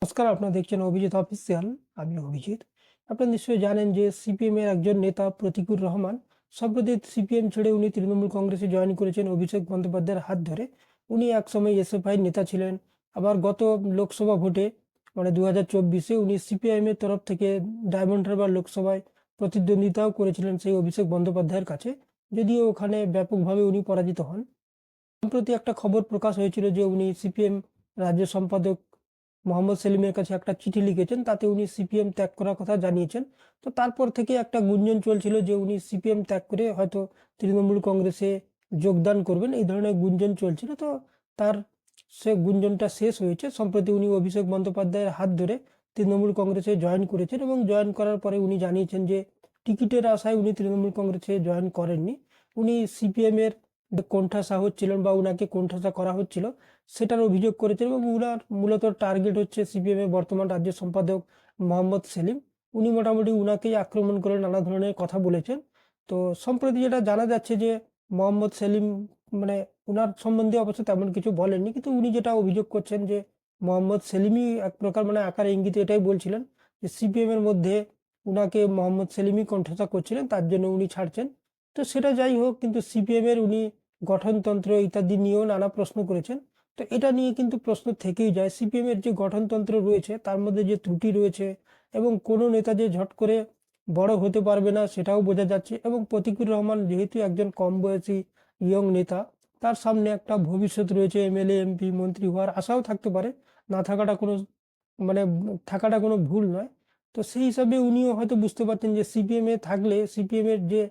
নমস্কার, আপনারা দেখছেন অভিজিৎ অফিসিয়াল। আমি অভিজিৎ। আপনারা নিশ্চয়ই জানেন যে সিপিএম এর একজন নেতা প্রতীকুর রহমান সম্প্রতি সিপিএম ছেড়ে উনি তৃণমূল কংগ্রেসে জয়েন করেছেন অভিষেক বন্দ্যোপাধ্যায়ের হাত ধরে। উনি একসময় এসএফআই নেতা ছিলেন। আবার গত লোকসভা ভোটে মানে 2024-এ উনি সিপিআইএম এর তরফ থেকে ডায়মন্ড হারবার লোকসভায় প্রতিদ্বন্দ্বিতাও করেছিলেন সেই অভিষেক বন্দ্যোপাধ্যায়ের কাছে, যদিও ওখানে ব্যাপকভাবে উনি পরাজিত হন। সম্প্রতি একটা খবর প্রকাশ হয়েছিল যে উনি সিপিএম রাজ্য সম্পাদক মোহাম্মদ সেলিমের কাছে একটা চিঠি লিখেছেন, তাতে উনি সিপিএম ত্যাগ করার কথা জানিয়েছেন। তো তারপর থেকে একটা গুঞ্জন চলছিল যে উনি সিপিএম ত্যাগ করে হয়তো তৃণমূল কংগ্রেসে যোগদান করবেন, এই ধরনের গুঞ্জন চলছিল। তো তার সে গুঞ্জনটা শেষ হয়েছে। সম্প্রতি উনি অভিষেক বন্দ্যোপাধ্যায়ের হাত ধরে তৃণমূল কংগ্রেসে জয়েন করেছেন এবং জয়েন করার পরে উনি জানিয়েছেন যে টিকিটের আশায় উনি তৃণমূল কংগ্রেসে জয়েন করেননি। উনি সিপিএম এর কোণঠাসা হচ্ছিলেন বা উনাকে কোণঠাসা করা হচ্ছিল সেটার অভিযোগ করেছেন এবং উনার মূলত টার্গেট হচ্ছে সিপিএম এর বর্তমান রাজ্য সম্পাদক মোহাম্মদ সেলিম। উনি মোটামুটি উনাকেই আক্রমণ করে নানা ধরনের কথা বলেছেন। তো সম্প্রতি যেটা জানা যাচ্ছে যে মোহাম্মদ সেলিম মানে উনার সম্বন্ধে অবশ্য তেমন কিছু বলেননি, কিন্তু উনি যেটা অভিযোগ করছেন যে মোহাম্মদ সেলিমই এক প্রকার মানে আকার ইঙ্গিতে এটাই বলছিলেন যে সিপিএম এর মধ্যে উনাকে মোহাম্মদ সেলিমই কোণঠাসা করছিলেন, তার জন্য উনি ছাড়ছেন। তো সেটা যাই হোক, কিন্তু সিপিএম এর উনি গঠনতন্ত্র ইত্যাদি নিয়েও নানা প্রশ্ন করেছেন। তো এটা নিয়ে কিন্তু প্রশ্ন থেকেই যায়, সিপিএম এর যে গঠনতন্ত্র রয়েছে তার মধ্যে যে ত্রুটি রয়েছে এবং কোনো নেতা যে ঝট করে বড় হতে পারবে না সেটাও বোঝা যাচ্ছে। এবং প্রতীকুর রহমান যেহেতু একজন কম বয়সী ইয়ং নেতা, তার সামনে একটা ভবিষ্যৎ রয়েছে, এমএলএ এমপি মন্ত্রী হওয়ার আশাও থাকতে পারে, না থাকাটা কোনো মানে থাকাটা কোনো ভুল নয়। তো সেই হিসাবে উনিও হয়তো বুঝতে পারতেন যে সিপিএম এ থাকলে সিপিএম এর যে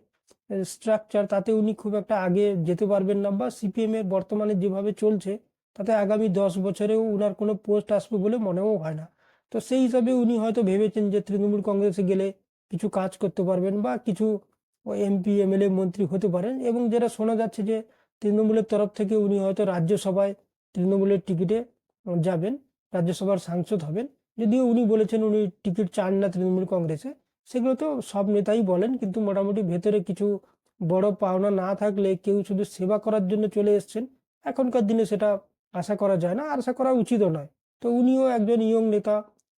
স্ট্রাকচার তাতে উনি খুব একটা আগে যেতে পারবেন না, বা সিপিএম এর বর্তমানে যেভাবে চলছে তাতে আগামী 10 বছরেও উনার কোনো পোস্ট আসবে বলে মনেও হয় না। তো সেই হিসাবে উনি হয়তো ভেবেছেন যে তৃণমূল কংগ্রেসে গেলে কিছু কাজ করতে পারবেন বা কিছু এমপি এমএলএ মন্ত্রী হতে পারেন। এবং যেটা শোনা যাচ্ছে যে তৃণমূলের তরফ থেকে উনি হয়তো রাজ্যসভায় তৃণমূলের টিকিটে যাবেন, রাজ্যসভার সাংসদ হবেন। যদিও উনি বলেছেন উনি টিকিট চান না তৃণমূল কংগ্রেসে, সেগুলো তো সব নেতাই বলেন, কিন্তু মোটামুটি ভেতরে কিছু বড় পাওনা না থাকলে কেউ শুধু সেবা করার জন্য চলে এসছেন এখনকার দিনে সেটা আশা করা যায় না, আর আশা করা উচিতও নয়। তো উনিও একজন ইয়ং নেতা,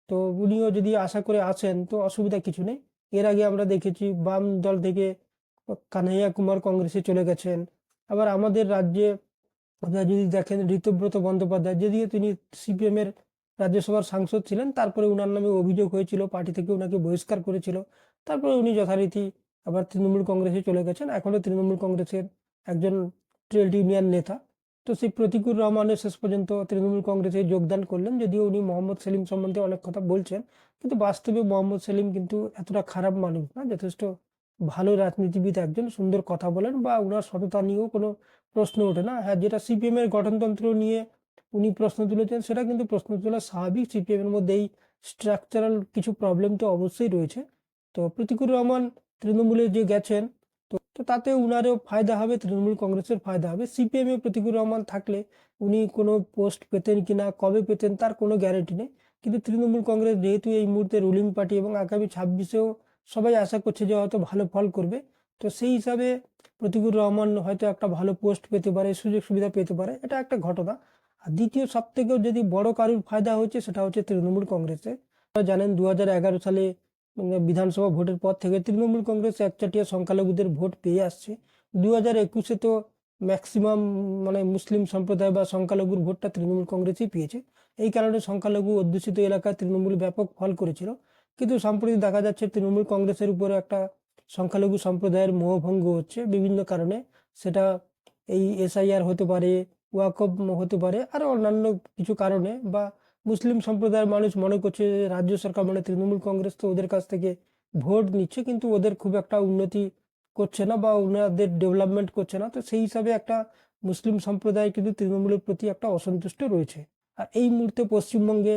তো উনিও যদি আশা করে আসেন তো অসুবিধা কিছু নেই। এর আগে আমরা দেখেছি বাম দল থেকে কানাইয়া কুমার কংগ্রেসে চলে গেছেন। আবার আমাদের রাজ্যে আপনারা যদি দেখেন ঋতব্রত বন্দ্যোপাধ্যায়, যদিও তিনি সিপিএম এর রাজ্যসভার সাংসদ ছিলেন, তারপরে উনার নামে অভিযোগ হয়েছিল, পার্টি থেকে উনাকে বহিষ্কার করেছিল। তারপরে উনি যথারীতি আবার তৃণমূল কংগ্রেসে চলে গেছেন, এখনো তৃণমূল কংগ্রেসের একজন ট্রেড ইউনিয়ন নেতা। তো সেই প্রতীকুর রহমানের শেষ পর্যন্ত তৃণমূল কংগ্রেসে যোগদান করলেন, যদিও উনি মোহাম্মদ সেলিম সম্বন্ধে অনেক কথা বলছেন, কিন্তু বাস্তবে মোহাম্মদ সেলিম কিন্তু এতটা খারাপ মানুষ না, যথেষ্ট ভালো রাজনীতিবিদ, একজন সুন্দর কথা বলেন বা উনার সততা নিয়েও কোনো প্রশ্ন ওঠে না। হ্যাঁ, যেটা সিপিএম এর গঠনতন্ত্র নিয়ে উনি প্রশ্ন তুলেছেন সেটা কিন্তু প্রশ্ন তোলা স্বাভাবিক, সিপিএম এর মধ্যে এই স্ট্রাকচারাল কিছু প্রবলেম তো অবশ্যই রয়েছে। তো প্রতীকুর রহমান তৃণমূলে যে গেছেন, তো তাতে উনারও ফায়দা হবে, তৃণমূল কংগ্রেসের ফায়দা হবে। সিপিএম এ প্রতীকুর রহমান থাকলে উনি কোনো পোস্ট পেতেন কিনা, কবে পেতেন তার কোনো গ্যারেন্টি নেই। কিন্তু তৃণমূল কংগ্রেস যেহেতু এই মুহূর্তে রুলিং পার্টি এবং আগামী 26-এও সবাই আশা করছে যে হয়তো ভালো ফল করবে, তো সেই হিসাবে প্রতীকুর রহমান হয়তো একটা ভালো পোস্ট পেতে পারে, সুযোগ সুবিধা পেতে পারে, এটা একটা ঘটনা। আর দ্বিতীয় সব থেকেও যদি বড় কারুর ফায়দা হচ্ছে সেটা হচ্ছে তৃণমূল কংগ্রেসের। আপনারা জানেন 2011 সালে বিধানসভা ভোটের পর থেকে তৃণমূল কংগ্রেস একচাটিয়া সংখ্যালঘুদের ভোট পেয়ে আসছে। 2021-এ তো ম্যাক্সিমাম মানে মুসলিম সম্প্রদায় বা সংখ্যালঘুর ভোটটা তৃণমূল কংগ্রেসই পেয়েছে। এই কারণে সংখ্যালঘু অধ্যুষিত এলাকায় তৃণমূল ব্যাপক ফল করেছিল। কিন্তু সম্প্রতি দেখা যাচ্ছে তৃণমূল কংগ্রেসের উপরে একটা সংখ্যালঘু সম্প্রদায়ের মোহভঙ্গ হচ্ছে বিভিন্ন কারণে। সেটা এই এসআইআর হতে পারে, ওয়াকফ হতে পারে, আরো অন্যান্য কিছু কারণে, বা মুসলিম সম্প্রদায়ের মানুষ মনে করছে যে রাজ্য সরকার মানে তৃণমূল কংগ্রেস তো ওদের কাছ থেকে ভোট নিচ্ছে কিন্তু ওদের খুব একটা উন্নতি করছে না বা ওনাদের ডেভেলপমেন্ট করছে না। তো সেই হিসাবে একটা মুসলিম সম্প্রদায় কিন্তু তৃণমূলের প্রতি একটা অসন্তুষ্ট রয়েছে। আর এই মুহূর্তে পশ্চিমবঙ্গে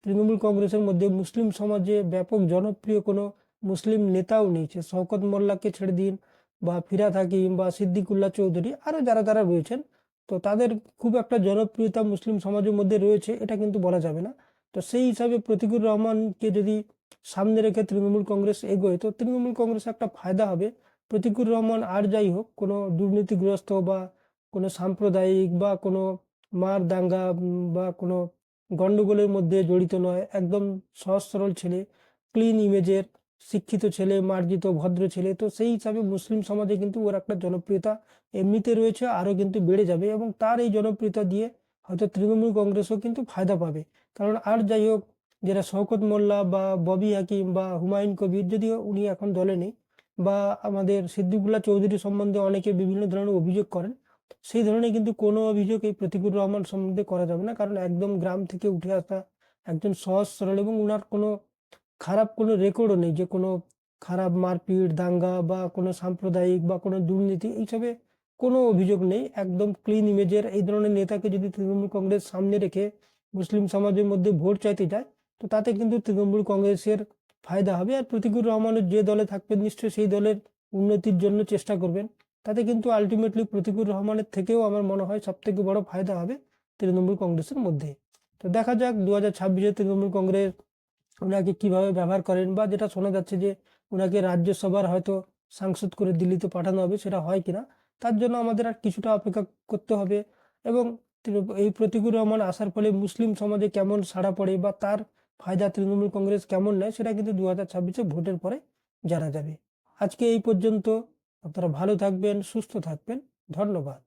তৃণমূল কংগ্রেসের মধ্যে মুসলিম সমাজে ব্যাপক জনপ্রিয় কোনো মুসলিম নেতাও নেই। শওকত মোল্লাকে ছেড়ে দিন, বা ফিরহাদ হাকিম বা সিদ্দিকুল্লাহ চৌধুরী, আরো যারা যারা রয়েছেন, তো তাদের খুব একটা জনপ্রিয়তা মুসলিম সমাজের মধ্যে রয়েছে এটা কিন্তু বলা যাবে না। তো সেই হিসাবে প্রতীকুর রহমানকে যদি সামনে রেখে তৃণমূল কংগ্রেস এগোয় তো তৃণমূল কংগ্রেস একটা ফায়দা হবে। প্রতীকুর রহমান আর যাই হোক কোনো দুর্নীতিগ্রস্ত বা কোনো সাম্প্রদায়িক বা কোনো মার দাঙ্গা বা কোনো গন্ডগোলের মধ্যে জড়িত নয়, একদম সহজ সরল ছেলে, ক্লিন ইমেজের, শিক্ষিত ছেলে, মার্জিত ভদ্র ছেলে। তো সেই হিসাবে মুসলিম সমাজে কিন্তু ওর একটা জনপ্রিয়তা এমনিতে রয়েছে, আরও কিন্তু বেড়ে যাবে, এবং তার এই জনপ্রিয়তা দিয়ে হয়তো তৃণমূল কংগ্রেসও কিন্তু ফায়দা পাবে। কারণ আর যাই হোক, যেটা শওকত মোল্লা বা ববি হাকিম বা হুমায়ুন কবির, যদিও উনি এখন দলে নেই, বা আমাদের সিদ্দিকুল্লাহ চৌধুরী সম্বন্ধে অনেকে বিভিন্ন ধরনের অভিযোগ করেন, সেই ধরনের কিন্তু কোনো অভিযোগ এই প্রতিকুর রহমান সম্বন্ধে করা যাবে না। কারণ একদম গ্রাম থেকে উঠে আসা একজন সহজ সরল, এবং উনার কোনো খারাপ কোনো রেকর্ডও নেই যে কোনো খারাপ মারপিট, দাঙ্গা বা কোনো সাম্প্রদায়িক বা কোনো দুর্নীতি, এইসবে কোনো অভিযোগ নেই। একদম ক্লিন ইমেজের এই ধরনের নেতাকে যদি তৃণমূল কংগ্রেস সামনে রেখে মুসলিম সমাজের মধ্যে ভোট চাইতে যায়, তো তাতে কিন্তু তৃণমূল কংগ্রেসের ফায়দা হবে। আর প্রতিকুর রহমানের যে দলে থাকবেন, নিশ্চয়ই সেই দলের উন্নতির জন্য চেষ্টা করবেন। তাতে কিন্তু আলটিমেটলি প্রতিকুর রহমানের থেকেও আমার মনে হয় সব থেকে বড় ফায়দা হবে তৃণমূল কংগ্রেসের মধ্যে। তো দেখা যাক 2026-এ তৃণমূল কংগ্রেস ওনাকে কিভাবে ব্যবহার করেন, বা যেটা শোনা যাচ্ছে যে ওনাকে রাজ্যসভার হয়তো সাংসদ করে দিল্লিতে পাঠানো হবে, সেটা হয় কিনা তার জন্য আমাদের আর কিছুটা অপেক্ষা করতে হবে। এবং এই প্রতিকুর রহমান আসার ফলে মুসলিম সমাজে কেমন সাড়া পড়ে বা তার ফায়দা তৃণমূল কংগ্রেস কেমন নেয়, সেটা কিন্তু 2026-এ ভোটের পরে জানা যাবে। আজকে এই পর্যন্ত। আপনারা ভালো থাকবেন, সুস্থ থাকবেন। ধন্যবাদ।